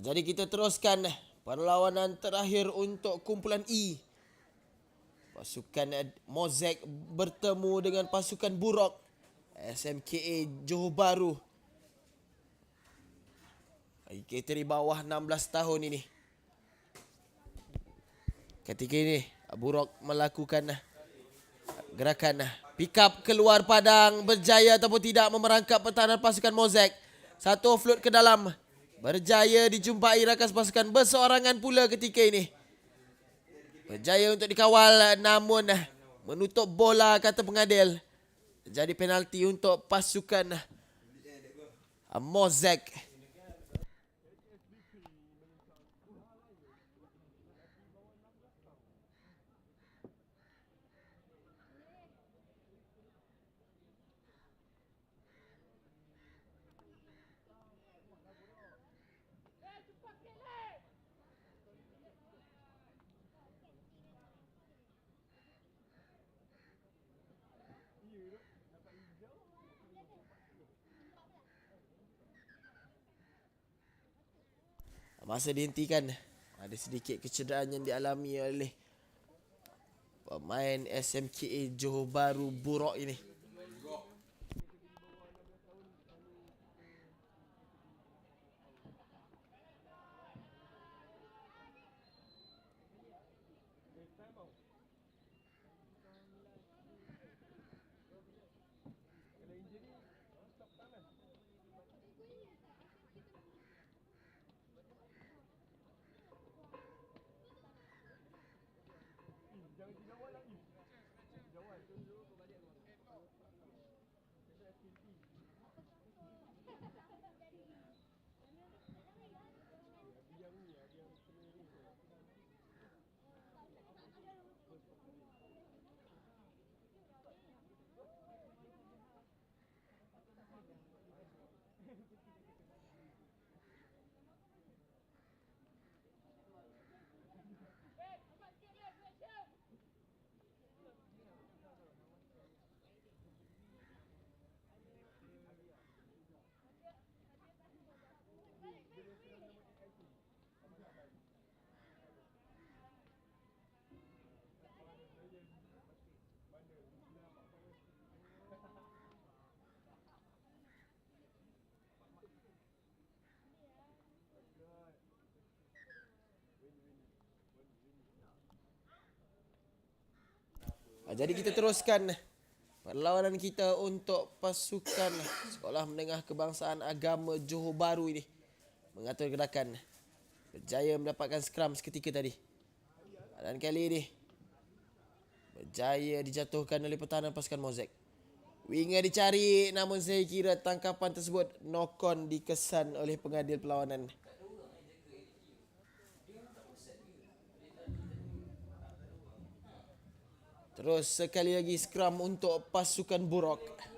Jadi kita teruskan perlawanan terakhir untuk kumpulan E. Pasukan Mozek bertemu dengan pasukan Burok SMKA Johor Bahru. Kita di bawah 16 tahun ini. Ketika ini Burok melakukan gerakan pick up keluar padang, berjaya ataupun tidak memerangkap pertahanan pasukan Mozek. Satu offload ke dalam, berjaya dijumpai rakan pasukan berseorangan pula ketika ini. Berjaya untuk dikawal namun menutup bola kata pengadil. Jadi penalti untuk pasukan Mozek. Masa dihentikan, ada sedikit kecederaan yang dialami oleh pemain SMKA Johor Bahru Burok ini. Jadi kita teruskan perlawanan kita untuk pasukan Sekolah Menengah Kebangsaan Agama Johor Bahru ini. Mengatur gerakan, berjaya mendapatkan scrum seketika tadi. Dan kali ini berjaya dijatuhkan oleh pertahanan pasukan Mozek. Winger dicari, namun saya kira tangkapan tersebut knock on dikesan oleh pengadil perlawanan. Terus sekali lagi scrum untuk pasukan Burok.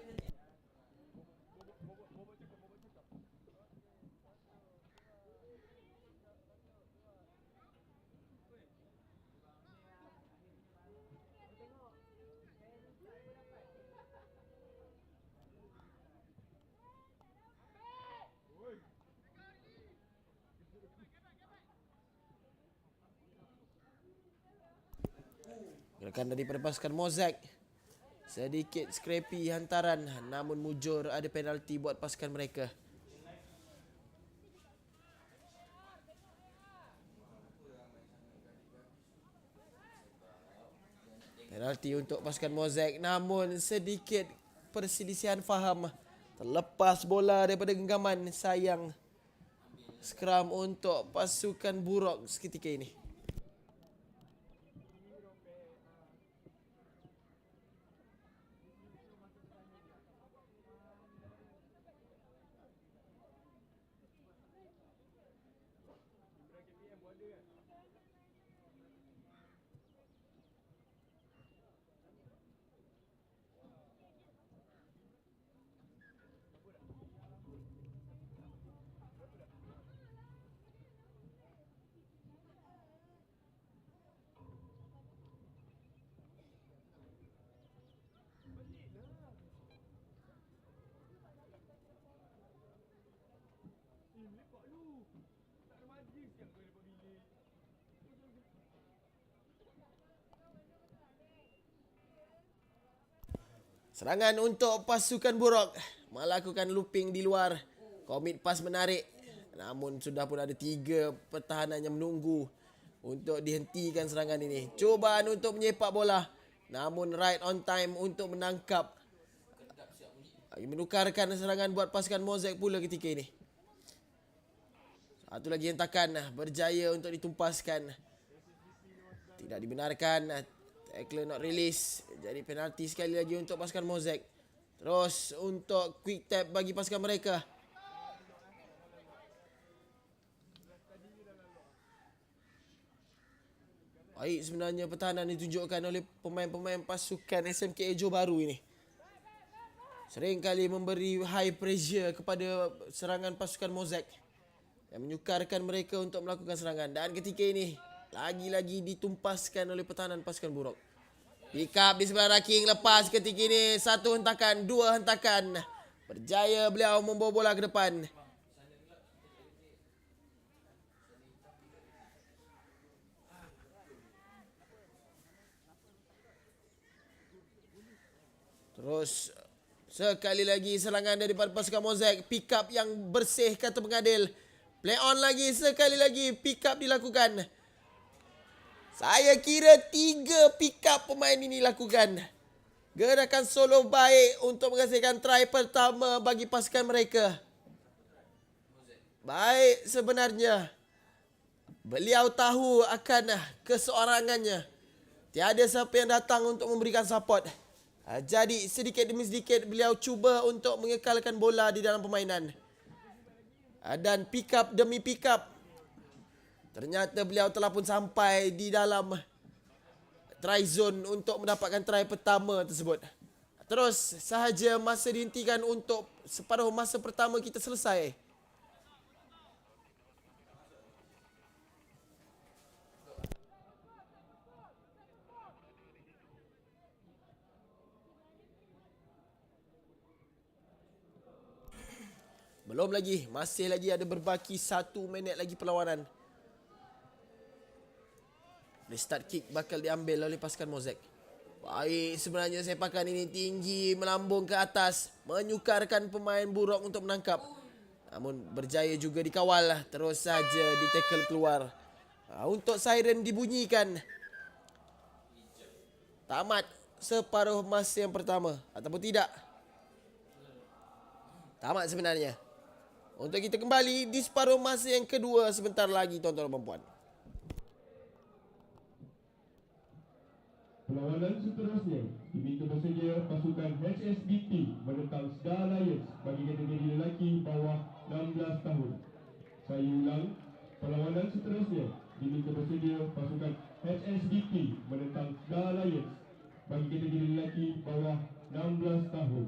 Gerakan daripada pasukan Mozek. Sedikit scrappy hantaran, namun mujur ada penalti buat pasukan mereka. Penalti untuk pasukan Mozek, namun sedikit perselisihan faham. Terlepas bola daripada genggaman, sayang. Scrum untuk pasukan Burok seketika ini. Serangan untuk pasukan Buruk melakukan looping di luar. Komit pas menarik. Namun sudah pun ada 3 pertahanan yang menunggu untuk dihentikan serangan ini. Cubaan untuk menyepak bola. Namun right on time untuk menangkap. Menukarkan serangan buat pasukan Mosaic pula ketika ini. Satu lagi hentakan berjaya untuk ditumpaskan. Tidak dibenarkan. Tackle not release. Jadi penalti sekali lagi untuk pasukan Mosaic. Terus untuk quick tap bagi pasukan mereka. Baik sebenarnya pertahanan ditunjukkan oleh pemain-pemain pasukan SMK Ejo baru ini. Sering kali memberi high pressure kepada serangan pasukan Mosaic. Yang menyukarkan mereka untuk melakukan serangan. Dan ketika ini lagi-lagi ditumpaskan oleh pertahanan pasukan Buruk. Pick up di sebelah King lepas ketika ini. 1 hentakan, 2 hentakan. Berjaya beliau membawa bola ke depan. Terus sekali lagi serangan daripada pasukan Mosaic. Pick up yang bersih kata pengadil. Play on lagi sekali lagi. Pick up dilakukan. Saya kira 3 pick up pemain ini lakukan. Gerakan solo baik untuk menghasilkan try pertama bagi pasukan mereka. Baik sebenarnya. Beliau tahu akan keseorangannya. Tiada siapa yang datang untuk memberikan support. Jadi sedikit demi sedikit beliau cuba untuk mengekalkan bola di dalam permainan. Dan pick up demi pick up. Ternyata beliau telah pun sampai di dalam try zone untuk mendapatkan try pertama tersebut. Terus sahaja masa dihentikan untuk separuh masa pertama kita selesai. Belum lagi, masih lagi ada berbaki 1 minit lagi perlawanan. Restart kick bakal diambil oleh pasukan Mosaic. Baik, sebenarnya sepakan ini tinggi melambung ke atas. Menyukarkan pemain Buruk untuk menangkap. Namun berjaya juga dikawal. Terus saja di tackle keluar. Untuk siren dibunyikan. Tamat separuh masa yang pertama. Ataupun tidak. Tamat sebenarnya. Untuk kita kembali di separuh masa yang kedua sebentar lagi tuan-tuan dan puan. Perlawanan seterusnya diminta bersedia pasukan HSBT menentang Star Lions bagi kategori lelaki bawah 16 tahun. Saya ulang, perlawanan seterusnya diminta bersedia pasukan HSBT menentang Star Lions bagi kategori lelaki bawah 16 tahun.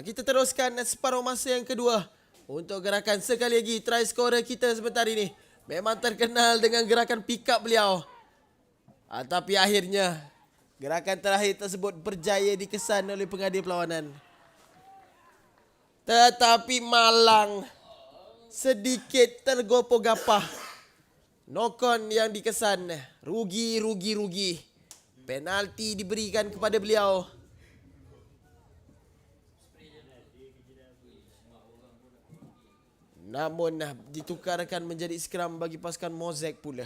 Kita teruskan separuh masa yang kedua. Untuk gerakan sekali lagi try scorer kita sebentar ini. Memang terkenal dengan gerakan pick up beliau. Tapi akhirnya gerakan terakhir tersebut berjaya dikesan oleh pengadil perlawanan. Tetapi malang sedikit tergopoh-gapah. Knock-on yang dikesan. Rugi. Penalti diberikan kepada beliau. Namun ditukarkan menjadi skram bagi pasukan Mosaic pula.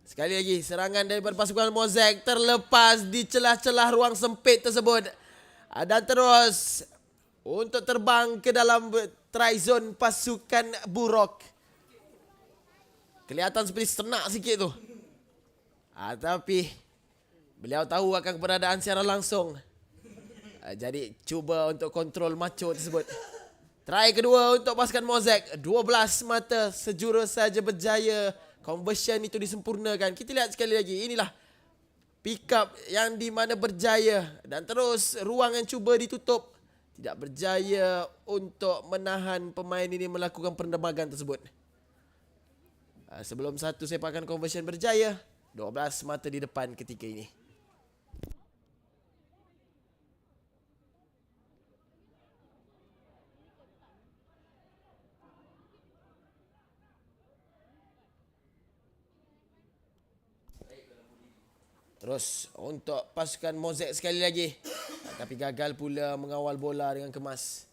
Sekali lagi serangan daripada pasukan Mosaic terlepas di celah-celah ruang sempit tersebut. Dan terus untuk terbang ke dalam try zone pasukan Burok. Kelihatan seperti senak sikit tu. Tapi beliau tahu akan keberadaan secara langsung. Jadi cuba untuk kontrol macho tersebut. Try kedua untuk pasukan Mosaic. 12 mata sejurus saja berjaya. Conversion itu disempurnakan. Kita lihat sekali lagi. Inilah pick up yang di mana berjaya. Dan terus ruang yang cuba ditutup. Tidak berjaya untuk menahan pemain ini melakukan penerbangan tersebut. Sebelum satu sepakan conversion berjaya. 12 mata di depan ketika ini. Terus untuk pasukan Mosaic sekali lagi. Tapi gagal pula mengawal bola dengan kemas.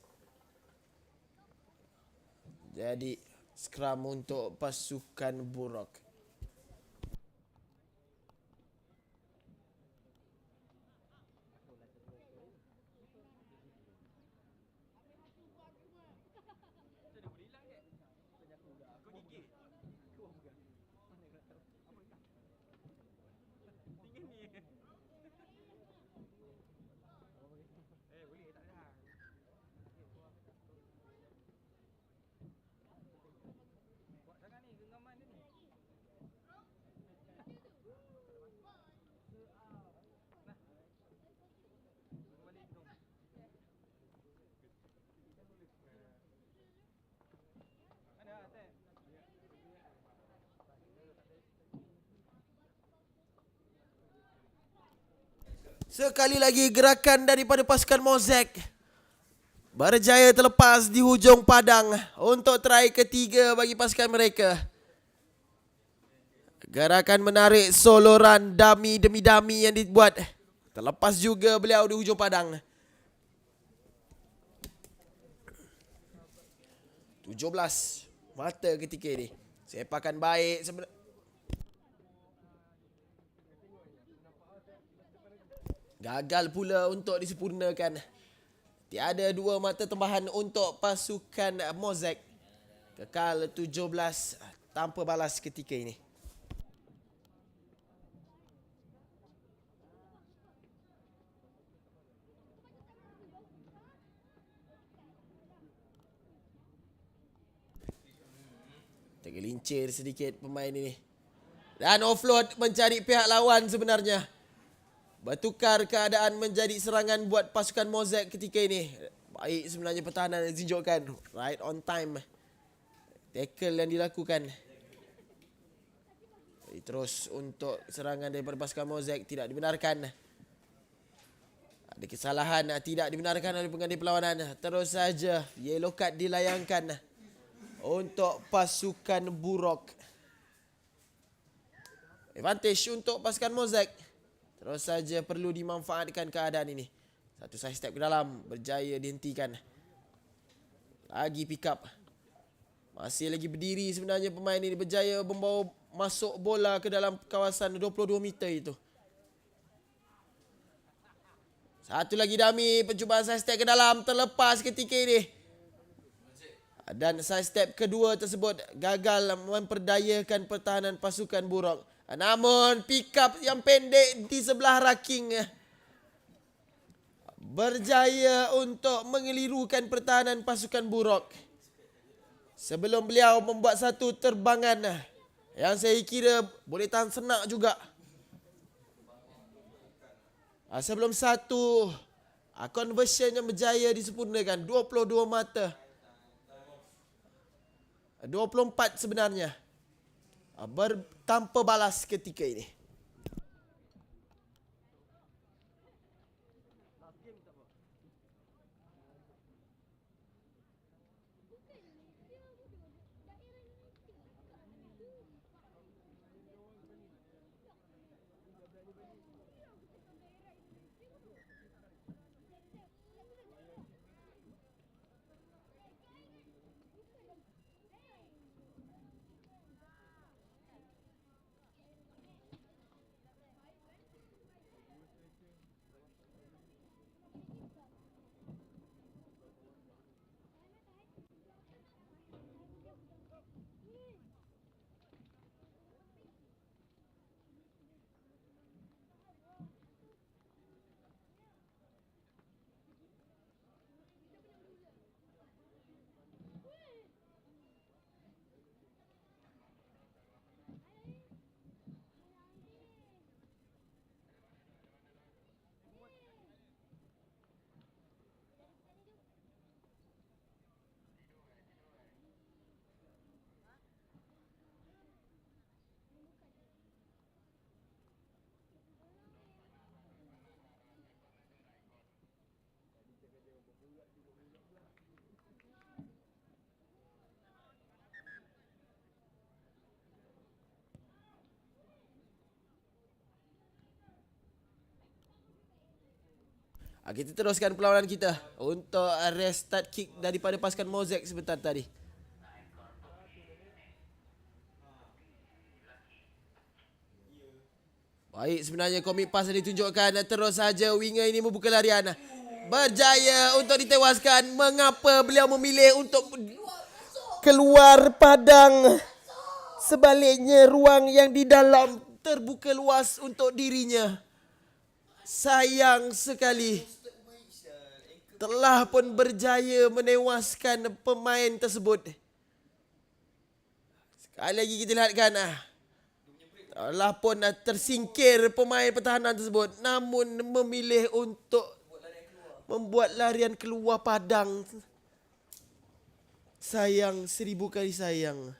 Jadi skram untuk pasukan Burok. Sekali lagi gerakan daripada pasukan Mosaic berjaya terlepas di hujung padang untuk try ketiga bagi pasukan mereka. Gerakan menarik solo run dummy demi dummy yang dibuat. Terlepas juga beliau di hujung padang. 17 mata ketika ini. Sepakan baik sebenarnya. Gagal pula untuk disempurnakan. Tiada dua mata tambahan untuk pasukan Mosaic. Kekal 17 tanpa balas ketika ini. Tergelincir sedikit pemain ini. Dan offload mencari pihak lawan sebenarnya. Bertukar keadaan menjadi serangan buat pasukan Mosaic ketika ini. Baik sebenarnya pertahanan yang ditunjukkan. Right on time. Tackle yang dilakukan. Terus untuk serangan daripada pasukan Mosaic tidak dibenarkan. Ada kesalahan tidak dibenarkan oleh pengadil perlawanan. Terus saja yellow card dilayangkan untuk pasukan Burok. Advantage untuk pasukan Mosaic. Terus saja perlu dimanfaatkan keadaan ini. Satu side step ke dalam. Berjaya dihentikan. Lagi pick up. Masih lagi berdiri sebenarnya pemain ini. Berjaya membawa masuk bola ke dalam kawasan 22 meter itu. Satu lagi dummy. Percubaan side step ke dalam. Terlepas ketika ini. Dan side step kedua tersebut gagal memperdayakan pertahanan pasukan Burok. Namun pick up yang pendek di sebelah raking berjaya untuk mengelirukan pertahanan pasukan Burok. Sebelum beliau membuat satu terbangan yang saya kira boleh tahan senak juga. Sebelum satu conversion yang berjaya disempurnakan 22 mata. 24 sebenarnya. Tanpa balas ketika ini. Kita teruskan perlawanan kita untuk restart kick daripada pasukan Mosaic sebentar tadi. Baik, sebenarnya komik pas ditunjukkan. Terus saja winger ini membuka larian. Berjaya untuk ditewaskan. Mengapa beliau memilih untuk keluar padang? Sebaliknya ruang yang di dalam terbuka luas untuk dirinya. Sayang sekali. Telah pun berjaya menewaskan pemain tersebut. Sekali lagi kita lihatkan. Telah pun tersingkir pemain pertahanan tersebut. Namun memilih untuk membuat larian keluar padang. Sayang, 1000 kali sayang.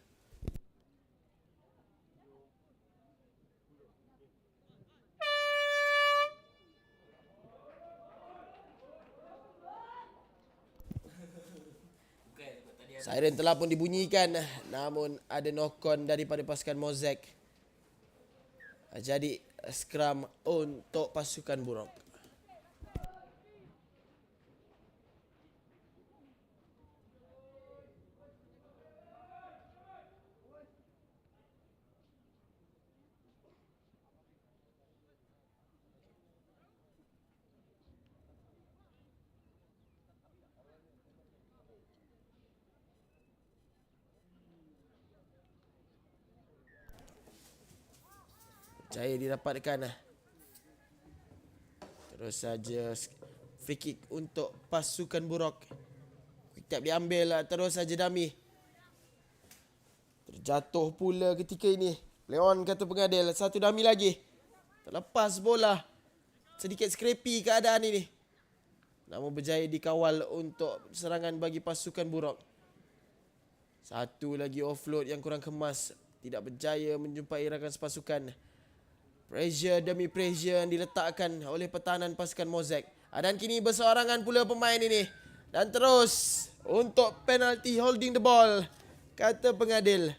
Siren telah pun dibunyikan. Namun ada knock-on daripada pasukan Mosaic. Jadi scrum untuk pasukan Buruk. Jaya didapatkan. Terus saja free kick untuk pasukan Buruk. Quick tap diambil. Terus saja dummy. Terjatuh pula ketika ini. Leon kata pengadil. Satu dummy lagi. Terlepas bola. Sedikit scrappy keadaan ini. Namun berjaya dikawal untuk serangan bagi pasukan Buruk. Satu lagi offload yang kurang kemas. Tidak berjaya menjumpai rakan sepasukan. Pressure demi pressure yang diletakkan oleh pertahanan pasukan Mosaic. Dan kini berseorangan pula pemain ini. Dan terus untuk penalty holding the ball, kata pengadil.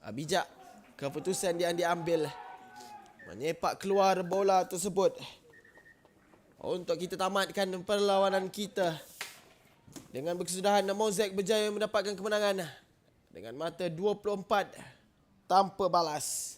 Bijak keputusan yang diambil. Menyepak keluar bola tersebut. Untuk kita tamatkan perlawanan kita. Dengan berkesudahan Mosaic berjaya mendapatkan kemenangan. Dengan mata 24 tanpa balas.